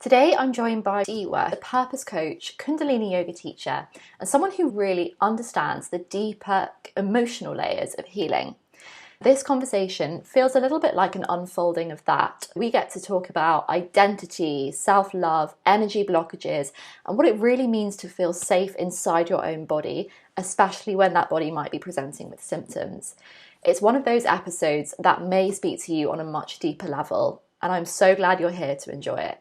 Today, I'm joined by Diwa, a purpose coach, Kundalini yoga teacher, and someone who really understands the deeper emotional layers of healing. This conversation feels a little bit like an unfolding of that. We get to talk about identity, self-love, energy blockages, and what it really means to feel safe inside your own body, especially when that body might be presenting with symptoms. It's one of those episodes that may speak to you on a much deeper level, and I'm so glad you're here to enjoy it.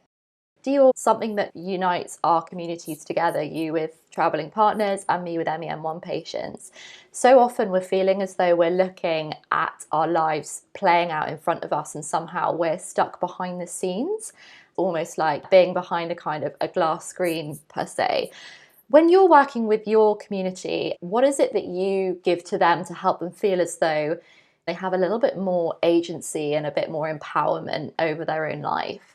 Deal something that unites our communities together, you with traveling partners and me with MEN1 patients. So often we're feeling as though we're looking at our lives playing out in front of us and somehow we're stuck behind the scenes, almost like being behind a kind of a glass screen per se. When you're working with your community, what is it that you give to them to help them feel as though they have a little bit more agency and a bit more empowerment over their own life?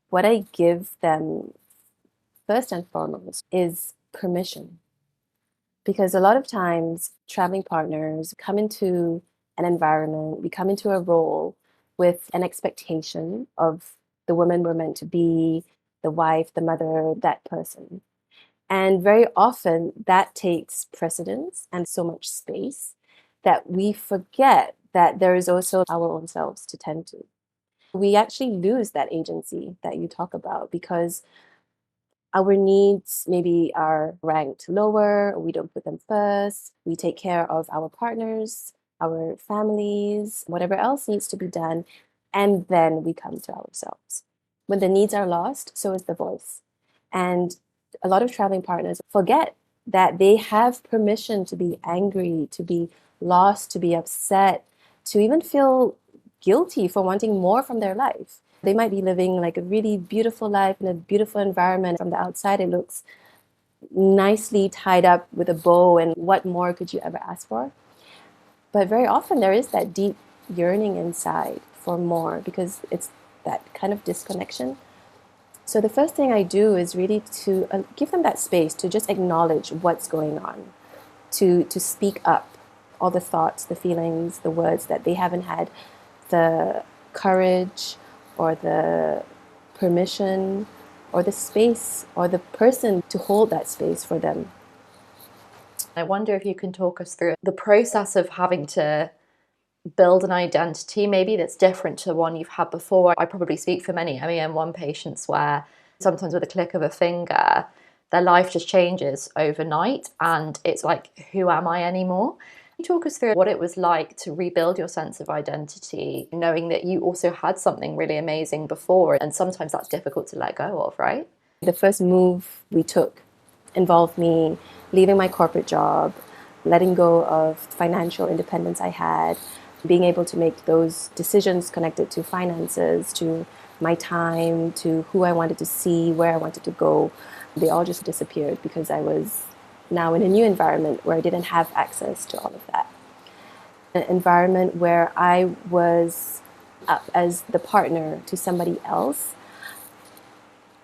What I give them first and foremost is permission. Because a lot of times, traveling partners come into an environment, we come into a role with an expectation of the woman we're meant to be, the wife, the mother, that person. And very often that takes precedence and so much space that we forget that there is also our own selves to tend to. We actually lose that agency that you talk about because our needs maybe are ranked lower, or we don't put them first. We take care of our partners, our families, whatever else needs to be done, and then we come to ourselves. When the needs are lost, so is the voice. And a lot of traveling partners forget that they have permission to be angry, to be lost, to be upset, to even feel guilty for wanting more from their life. They might be living like a really beautiful life in a beautiful environment. From the outside, it looks nicely tied up with a bow, and what more could you ever ask for? But very often there is that deep yearning inside for more because it's that kind of disconnection. So the first thing I do is really to give them that space to just acknowledge what's going on, to speak up all the thoughts, the feelings, the words that they haven't had the courage or the permission or the space or the person to hold that space for them. I wonder if you can talk us through the process of having to build an identity, maybe that's different to the one you've had before. I probably speak for many MEN1 patients where sometimes with a click of a finger, their life just changes overnight and it's like, who am I anymore? Can you talk us through what it was like to rebuild your sense of identity, knowing that you also had something really amazing before, and sometimes that's difficult to let go of, right? The first move we took involved me leaving my corporate job, letting go of financial independence I had, being able to make those decisions connected to finances, to my time, to who I wanted to see, where I wanted to go. They all just disappeared because I was now in a new environment where I didn't have access to all of that. An environment where I was up as the partner to somebody else.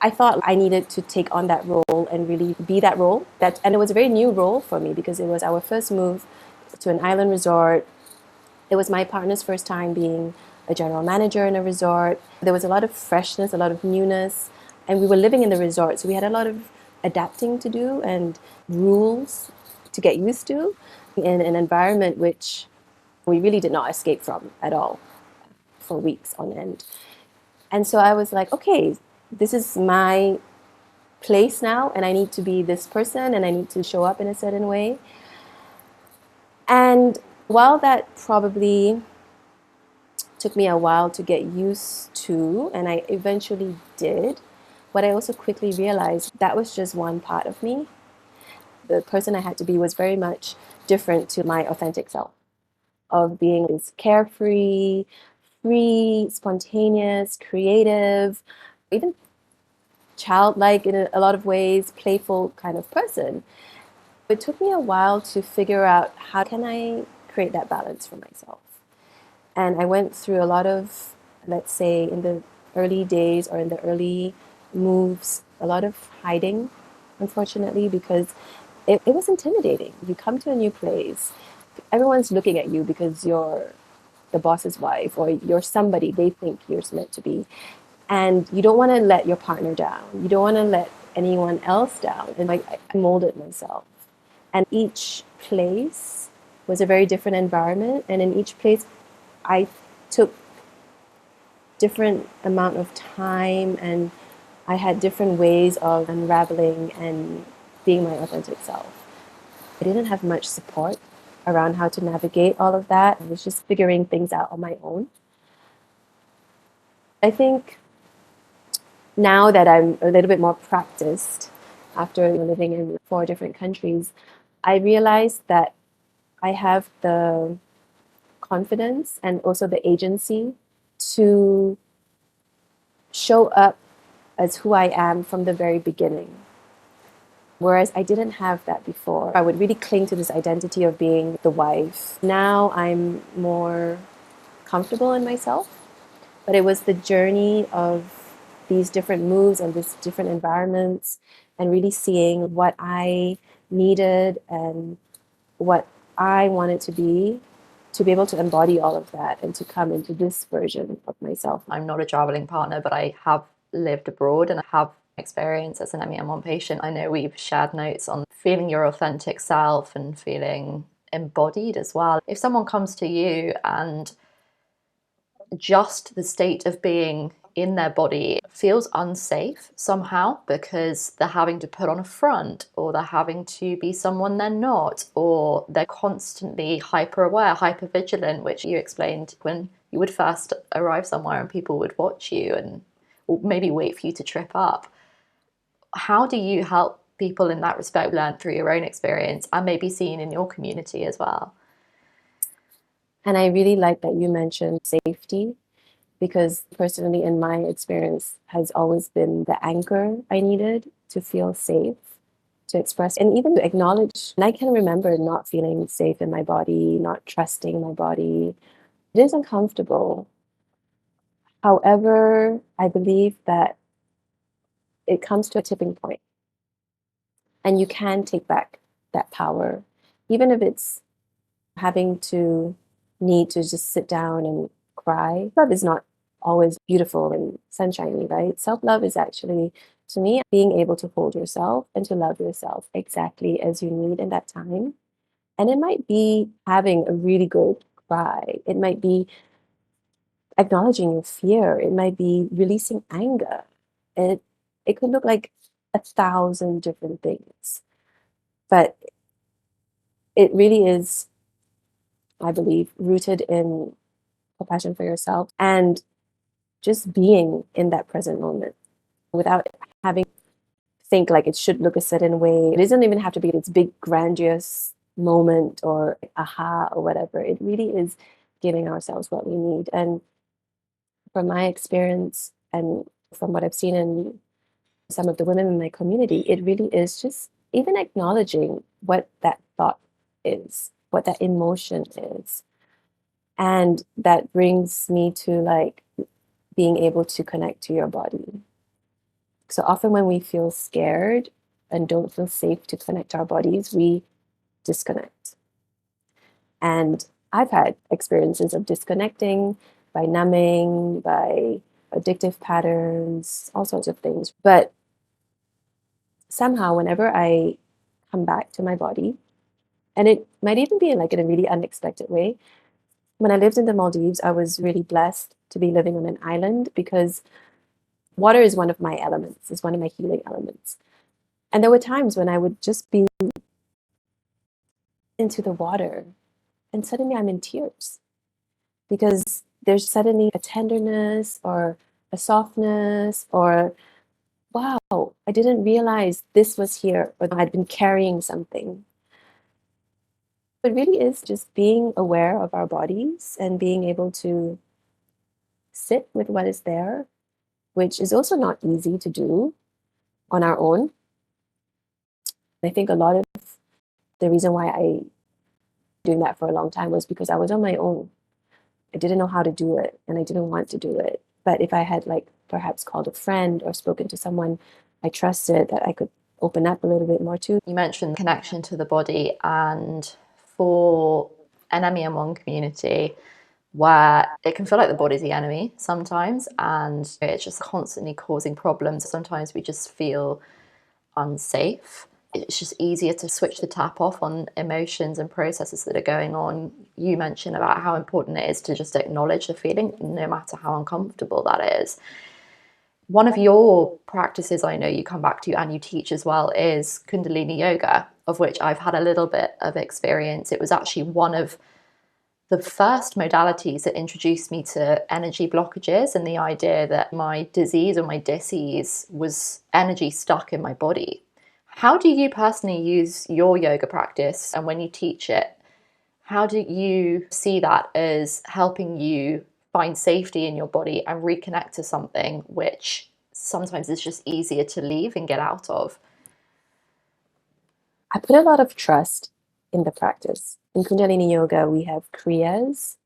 I thought I needed to take on that role and really be that role. And it was a very new role for me because it was our first move to an island resort. It was my partner's first time being a general manager in a resort. There was a lot of freshness, a lot of newness, and we were living in the resort, so we had a lot of adapting to do and rules to get used to in an environment which we really did not escape from at all for weeks on end. And so I was like, okay, this is my place now, and I need to be this person, and I need to show up in a certain way. And while that probably took me a while to get used to, and I eventually did, what I also quickly realized, that was just one part of me. The person I had to be was very much different to my authentic self, of being this carefree, free, spontaneous, creative, even childlike in a lot of ways, playful kind of person. It took me a while to figure out how can I create that balance for myself. And I went through a lot of, let's say, in the early days or in the early moves, a lot of hiding, unfortunately, because it was intimidating. You come to a new place, everyone's looking at you because you're the boss's wife or you're somebody they think you're meant to be. And you don't want to let your partner down. You don't want to let anyone else down. And I molded myself. And each place was a very different environment. And in each place, I took different amount of time, and I had different ways of unraveling and being my authentic self. I didn't have much support around how to navigate all of that. I was just figuring things out on my own. I think now that I'm a little bit more practiced after living in 4 different countries, I realized that I have the confidence and also the agency to show up as who I am from the very beginning. Whereas I didn't have that before. I would really cling to this identity of being the wife. Now I'm more comfortable in myself, but it was the journey of these different moves and these different environments and really seeing what I needed and what I wanted to be able to embody all of that and to come into this version of myself. I'm not a traveling partner, but I have lived abroad and I have experience as an MEM1 patient. I know we've shared notes on feeling your authentic self and feeling embodied as well. If someone comes to you and just the state of being in their body feels unsafe somehow because they're having to put on a front, or they're having to be someone they're not, or they're constantly hyper aware, hyper vigilant, which you explained when you would first arrive somewhere and people would watch you and maybe wait for you to trip up. How do you help people in that respect learn through your own experience and maybe seen in your community as well? And I really like that you mentioned safety, because personally, in my experience, has always been the anchor I needed to feel safe, to express, and even to acknowledge. And I can remember not feeling safe in my body, not trusting my body. It is uncomfortable. However, I believe that it comes to a tipping point, and you can take back that power, even if it's having to need to just sit down and cry. Love is not always beautiful and sunshiny, right? Self love is actually, to me, being able to hold yourself and to love yourself exactly as you need in that time. And it might be having a really good cry, it might be acknowledging your fear, it might be releasing anger. It, it could look like 1,000 different things, but it really is, I believe, rooted in compassion for yourself and just being in that present moment without having to think like it should look a certain way. It doesn't even have to be this big grandiose moment or aha or whatever. It really is giving ourselves what we need. And from my experience and from what I've seen in some of the women in my community, it really is just even acknowledging what that thought is, what that emotion is. And that brings me to like being able to connect to your body. So often when we feel scared and don't feel safe to connect our bodies, we disconnect. And I've had experiences of disconnecting by numbing, by addictive patterns, all sorts of things. But somehow, whenever I come back to my body, and it might even be like in a really unexpected way. When I lived in the Maldives, I was really blessed to be living on an island because water is one of my elements, it's one of my healing elements. And there were times when I would just be into the water and suddenly I'm in tears because there's suddenly a tenderness or a softness or, wow, I didn't realize this was here or I'd been carrying something. It really is just being aware of our bodies and being able to sit with what is there, which is also not easy to do on our own. I think a lot of the reason why I doing that for a long time was because I was on my own. I didn't know how to do it and I didn't want to do it. But if I had like perhaps called a friend or spoken to someone I trusted that I could open up a little bit more to. You mentioned connection to the body, and for an MEM1 community, where it can feel like the body's the enemy sometimes, and it's just constantly causing problems. Sometimes we just feel unsafe. It's just easier to switch the tap off on emotions and processes that are going on. You mentioned about how important it is to just acknowledge the feeling, no matter how uncomfortable that is. One of your practices I know you come back to and you teach as well is Kundalini yoga, of which I've had a little bit of experience. It was actually one of the first modalities that introduced me to energy blockages and the idea that my disease or my disease was energy stuck in my body. How do you personally use your yoga practice, and when you teach it, how do you see that as helping you find safety in your body and reconnect to something which sometimes is just easier to leave and get out of? I put a lot of trust in the practice. In Kundalini Yoga, we have Kriyas,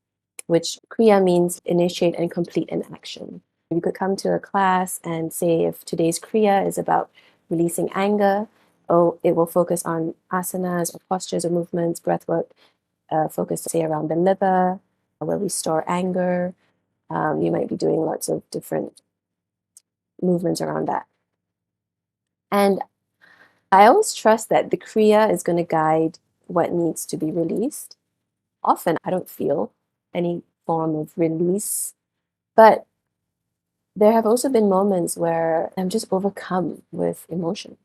which Kriya means initiate and complete an action. You could come to a class and say if today's Kriya is about releasing anger, oh, it will focus on asanas or postures or movements, breath work, focus, say, around the liver, where we store anger. You might be doing lots of different movements around that. And I always trust that the Kriya is going to guide what needs to be released. Often I don't feel any form of release, but there have also been moments where I'm just overcome with emotion.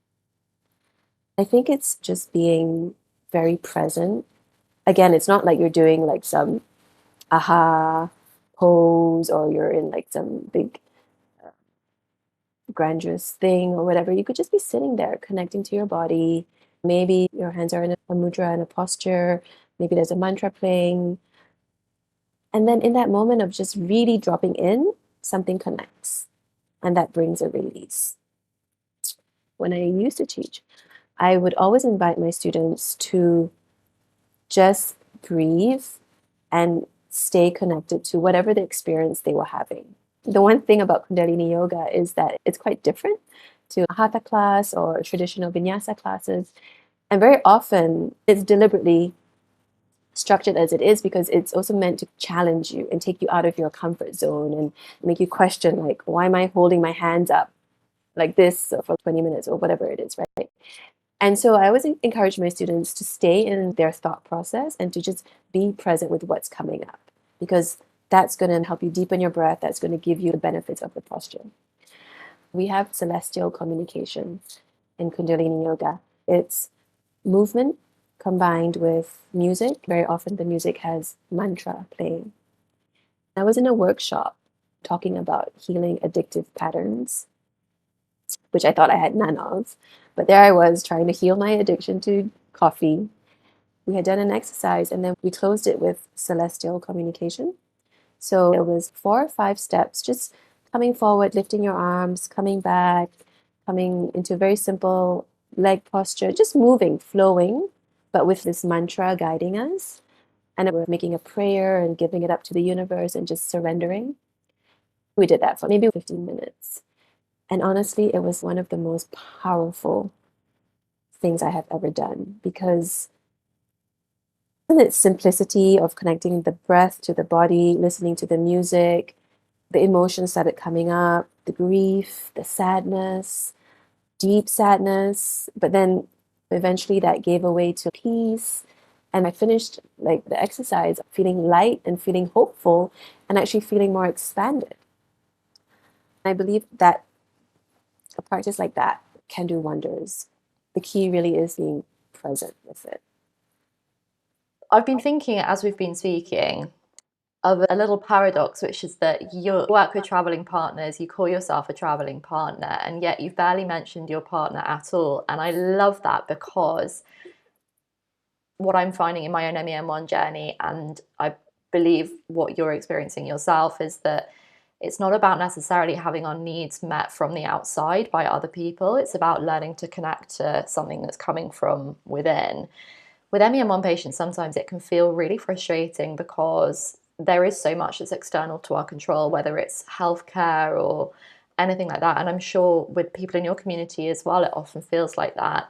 I think it's just being very present. Again, it's not like you're doing like some aha pose or you're in like some big grandiose thing or whatever. You could just be sitting there connecting to your body. Maybe your hands are in a mudra and a posture. Maybe there's a mantra playing. And then in that moment of just really dropping in, something connects and that brings a release. When I used to teach, I would always invite my students to just breathe and stay connected to whatever the experience they were having. The one thing about Kundalini Yoga is that it's quite different to a Hatha class or traditional vinyasa classes. And very often it's deliberately structured as it is because it's also meant to challenge you and take you out of your comfort zone and make you question, like, why am I holding my hands up like this for 20 minutes or whatever it is, right? And so I always encourage my students to stay in their thought process and to just be present with what's coming up because that's going to help you deepen your breath. That's going to give you the benefits of the posture. We have celestial communication in Kundalini Yoga. It's movement combined with music. Very often the music has mantra playing. I was in a workshop talking about healing addictive patterns, which I thought I had none of. But there I was trying to heal my addiction to coffee. We had done an exercise and then we closed it with celestial communication. So it was 4 or 5 steps, just coming forward, lifting your arms, coming back, coming into a very simple leg posture, just moving, flowing, but with this mantra guiding us. And we're making a prayer and giving it up to the universe and just surrendering. We did that for maybe 15 minutes. And honestly, it was one of the most powerful things I have ever done because its simplicity of connecting the breath to the body, listening to the music, the emotions started coming up, the grief, the sadness, deep sadness, but then eventually that gave away to peace. And I finished like the exercise feeling light and feeling hopeful and actually feeling more expanded. I believe that a practice like that can do wonders. The key really is being present with it. I've been thinking as we've been speaking of a little paradox, which is that you work with traveling partners, you call yourself a traveling partner, and yet you've barely mentioned your partner at all. And I love that because what I'm finding in my own MEM1 journey, and I believe what you're experiencing yourself, is that it's not about necessarily having our needs met from the outside by other people. It's about learning to connect to something that's coming from within. With MEM1 patients, sometimes it can feel really frustrating because there is so much that's external to our control, whether it's healthcare or anything like that. And I'm sure with people in your community as well, it often feels like that.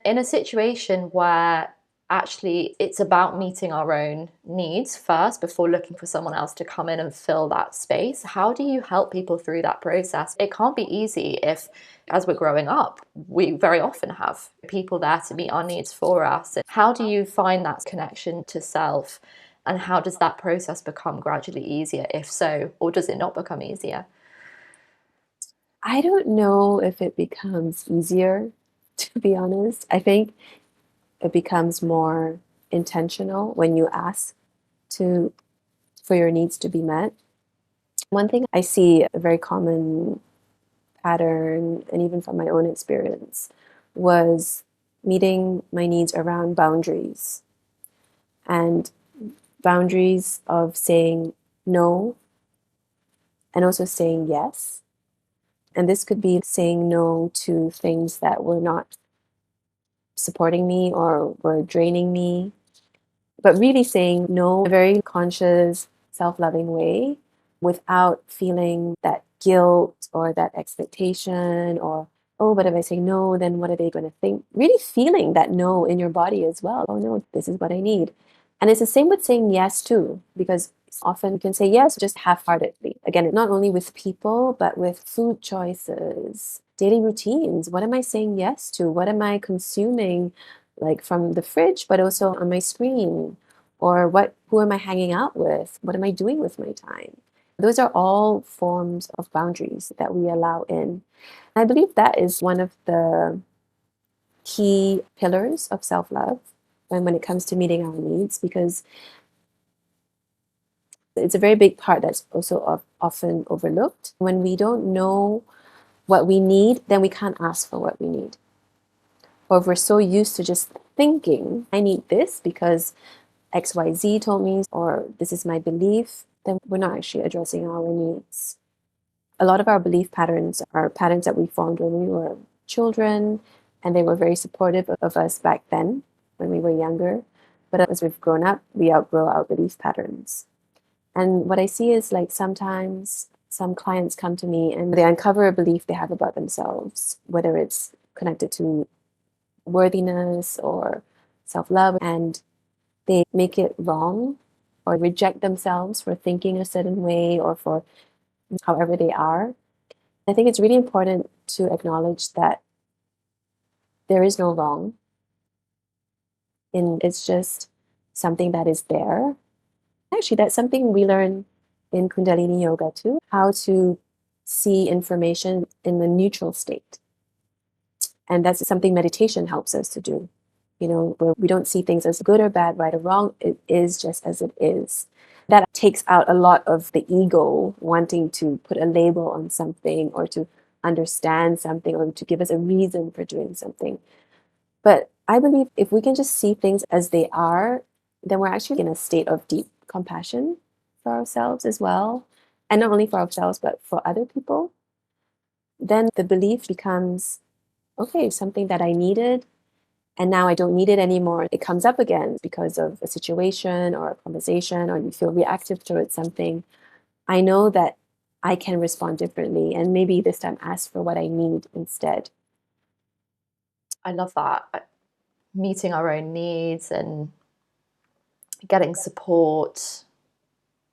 In a situation where actually it's about meeting our own needs first before looking for someone else to come in and fill that space. How do you help people through that process? It can't be easy if, as we're growing up, we very often have people there to meet our needs for us. How do you find that connection to self? And how does that process become gradually easier, if so, or does it not become easier? I don't know if it becomes easier, to be honest. I think it becomes more intentional when you ask to for your needs to be met. One thing I see a very common pattern, and even from my own experience, was meeting my needs around boundaries, and boundaries of saying no and also saying yes. And this could be saying no to things that were not supporting me or were draining me, but really saying no in a very conscious, self loving way without feeling that guilt or that expectation or, oh, but if I say no, then what are they going to think? Really feeling that no in your body as well. Oh, no, this is what I need. And it's the same with saying yes too, because often you can say yes just half heartedly. Again, not only with people, but with food choices, daily routines. What am I saying yes to? What am I consuming? Like from the fridge, but also on my screen, or who am I hanging out with? What am I doing with my time? Those are all forms of boundaries that we allow in. I believe that is one of the key pillars of self-love and when it comes to meeting our needs, because it's a very big part that's also often overlooked. When we don't know what we need, then we can't ask for what we need. Or if we're so used to just thinking, I need this because XYZ told me, or this is my belief, then we're not actually addressing our needs. A lot of our belief patterns are patterns that we formed when we were children, and they were very supportive of us back then when we were younger. But as we've grown up, we outgrow our belief patterns. And what I see is like sometimes some clients come to me and they uncover a belief they have about themselves, whether it's connected to worthiness or self love, and they make it wrong or reject themselves for thinking a certain way or for however they are. I think it's really important to acknowledge that there is no wrong, and it's just something that is there. Actually, that's something we learn in Kundalini yoga too, how to see information in the neutral state. And that's something meditation helps us to do. Where we don't see things as good or bad, right or wrong. It is just as it is. That takes out a lot of the ego wanting to put a label on something or to understand something or to give us a reason for doing something. But I believe if we can just see things as they are, then we're actually in a state of deep compassion for ourselves as well. And not only for ourselves, but for other people. Then the belief becomes, okay, something that I needed, and now I don't need it anymore. It comes up again because of a situation or a conversation, or you feel reactive towards something. I know that I can respond differently and maybe this time ask for what I need instead. I love that. Meeting our own needs and getting support,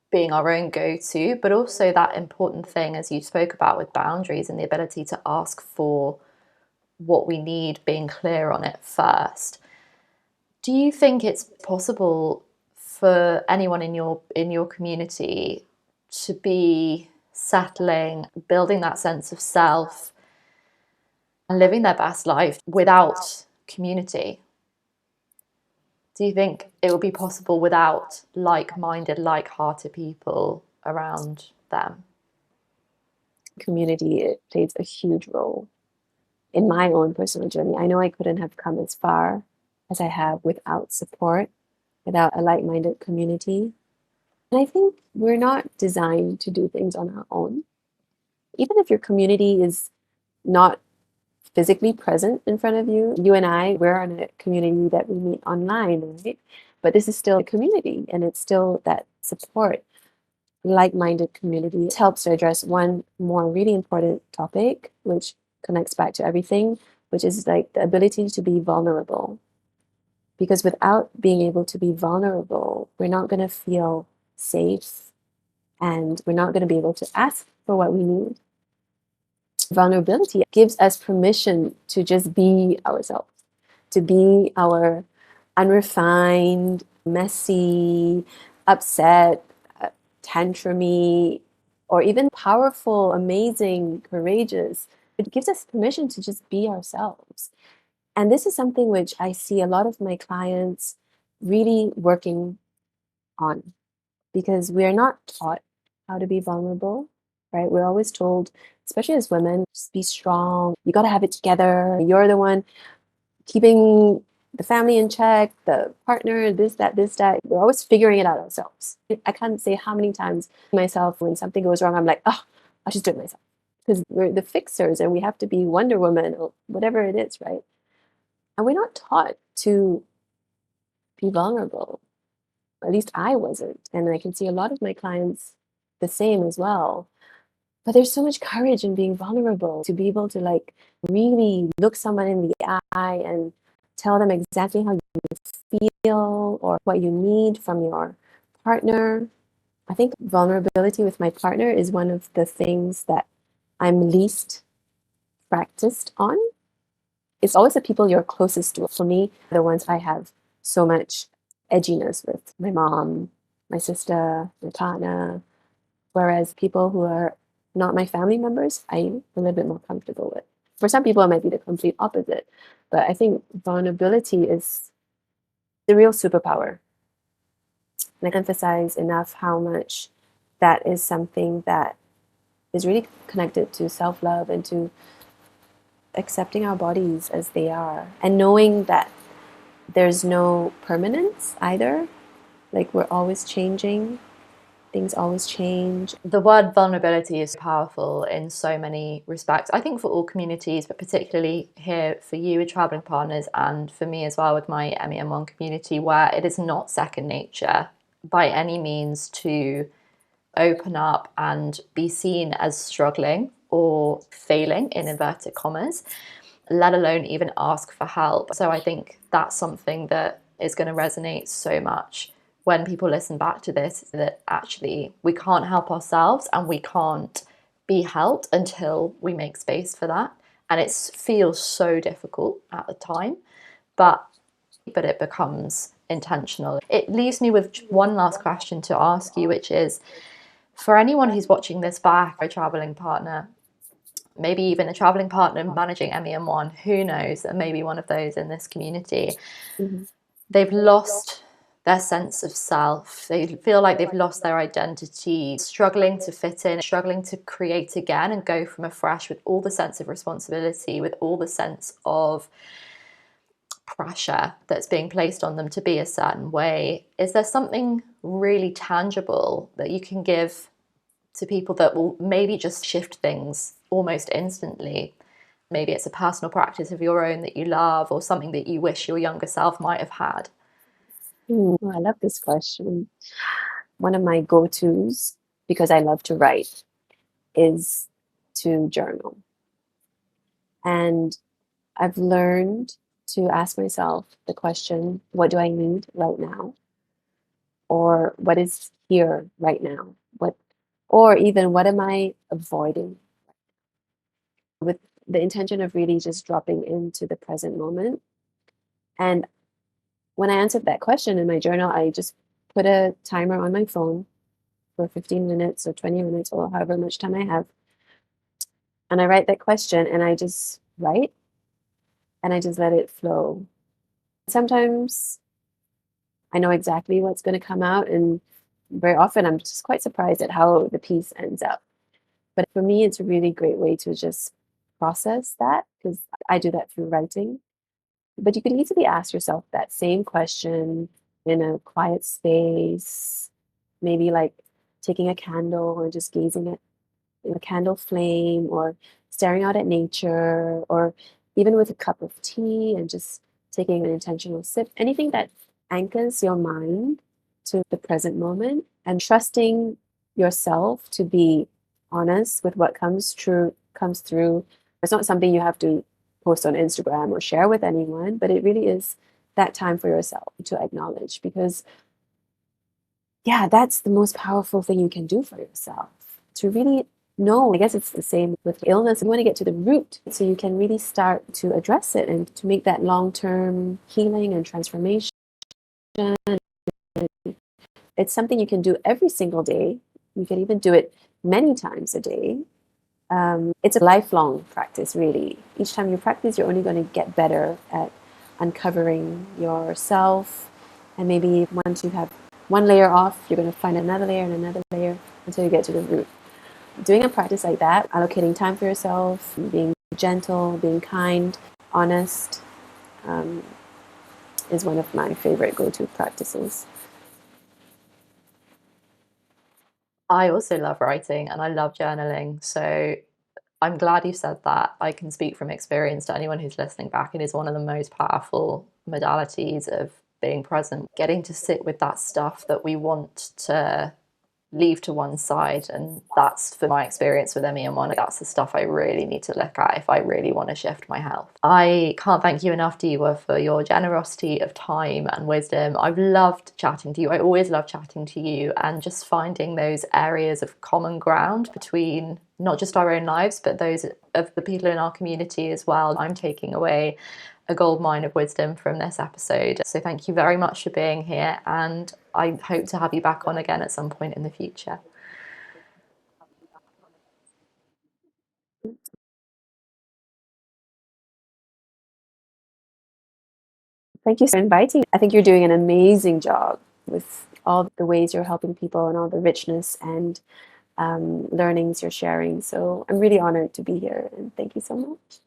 being our own go-to, but also that important thing, as you spoke about, with boundaries and the ability to ask for what we need, being clear on it first. Do you think it's possible for anyone in your community to be settling, building that sense of self, and living their best life without community? Do you think it would be possible without like-minded, like-hearted people around them? Community, it plays a huge role in my own personal journey. I know I couldn't have come as far as I have without support, without a like minded community. And I think we're not designed to do things on our own. Even if your community is not physically present in front of you, you and I, we're in a community that we meet online, right? But this is still a community and it's still that support, like minded community. It helps to address one more really important topic, which connects back to everything, which is like the ability to be vulnerable. Because without being able to be vulnerable, we're not going to feel safe and we're not going to be able to ask for what we need. Vulnerability gives us permission to just be ourselves, to be our unrefined, messy, upset, tantrumy, or even powerful, amazing, courageous. It gives us permission to just be ourselves. And this is something which I see a lot of my clients really working on because we are not taught how to be vulnerable, right? We're always told, especially as women, just be strong. You got to have it together. You're the one keeping the family in check, the partner, this, that, this, that. We're always figuring it out ourselves. I can't say how many times myself, when something goes wrong, I'm like, oh, I'll just do it myself. Because we're the fixers and we have to be Wonder Woman or whatever it is, right? And we're not taught to be vulnerable. At least I wasn't. And I can see a lot of my clients the same as well. But there's so much courage in being vulnerable to be able to like really look someone in the eye and tell them exactly how you feel or what you need from your partner. I think vulnerability with my partner is one of the things that I'm least practiced on. It's always the people you're closest to. For me, the ones I have so much edginess with my mom, my sister, my partner. Whereas people who are not my family members, I'm a little bit more comfortable with. For some people, it might be the complete opposite. But I think vulnerability is the real superpower. And I emphasize enough how much that is something that is really connected to self love and to accepting our bodies as they are and knowing that there's no permanence either. Like we're always changing, things always change. The word vulnerability is powerful in so many respects. I think for all communities, but particularly here for you with traveling partners and for me as well with my MEM1 community, where it is not second nature by any means to open up and be seen as struggling or failing in inverted commas, let alone even ask for help. So I think that's something that is going to resonate so much when people listen back to this, that actually we can't help ourselves and we can't be helped until we make space for that. And it feels so difficult at the time, but it becomes intentional. It leaves me with one last question to ask you, which is, for anyone who's watching this back, a traveling partner, maybe even a traveling partner managing MEM1, who knows, that maybe one of those in this community, they've lost their sense of self. They feel like they've lost their identity, struggling to fit in, struggling to create again and go from afresh with all the sense of responsibility, with all the sense of pressure that's being placed on them to be a certain way. Is there something really tangible that you can give to people that will maybe just shift things almost instantly? Maybe it's a personal practice of your own that you love, or something that you wish your younger self might have had. I love this question. One of my go-tos, because I love to write, is to journal. And I've learned to ask myself the question, what do I need right now? Or what is here right now? Or even what am I avoiding? With the intention of really just dropping into the present moment. And when I answered that question in my journal, I just put a timer on my phone for 15 minutes or 20 minutes or however much time I have. And I write that question and I just write and I just let it flow. Sometimes I know exactly what's going to come out, and very often I'm just quite surprised at how the piece ends up. But for me, it's a really great way to just process that because I do that through writing. But you could easily ask yourself that same question in a quiet space, maybe like taking a candle or just gazing at a candle flame or staring out at nature or even with a cup of tea and just taking an intentional sip. Anything that anchors your mind to the present moment and trusting yourself to be honest with what comes through. It's not something you have to post on Instagram or share with anyone, but it really is that time for yourself to acknowledge, because yeah, that's the most powerful thing you can do for yourself, to really know. I guess it's the same with illness. You want to get to the root so you can really start to address it and to make that long-term healing and transformation. It's something you can do every single day. You can even do it many times a day. It's a lifelong practice, really. Each time you practice, you're only going to get better at uncovering yourself. And maybe once you have one layer off, you're going to find another layer and another layer until you get to the root. Doing a practice like that, allocating time for yourself, being gentle, being kind, honest, is one of my favorite go-to practices. I also love writing and I love journaling. So I'm glad you said that. I can speak from experience to anyone who's listening back. It is one of the most powerful modalities of being present, getting to sit with that stuff that we want to leave to one side. And that's, for my experience with ME&1, that's the stuff I really need to look at if I really want to shift my health. I can't thank you enough, Diwa, for your generosity of time and wisdom. I've loved chatting to you. I always love chatting to you and just finding those areas of common ground between not just our own lives, but those of the people in our community as well. I'm taking away a gold mine of wisdom from this episode. So thank you very much for being here, and I hope to have you back on again at some point in the future. Thank you for inviting. I think you're doing an amazing job with all the ways you're helping people and all the richness and learnings you're sharing. So I'm really honored to be here, and thank you so much.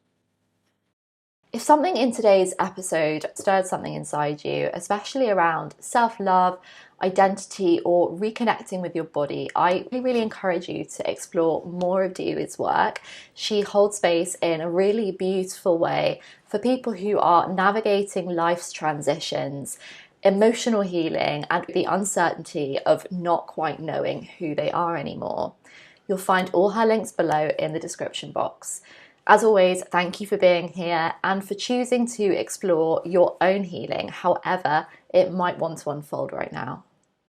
If something in today's episode stirred something inside you, especially around self-love, identity, or reconnecting with your body, I really encourage you to explore more of Diwa's work. She holds space in a really beautiful way for people who are navigating life's transitions, emotional healing, and the uncertainty of not quite knowing who they are anymore. You'll find all her links below in the description box. As always, thank you for being here and for choosing to explore your own healing, however it might want to unfold right now.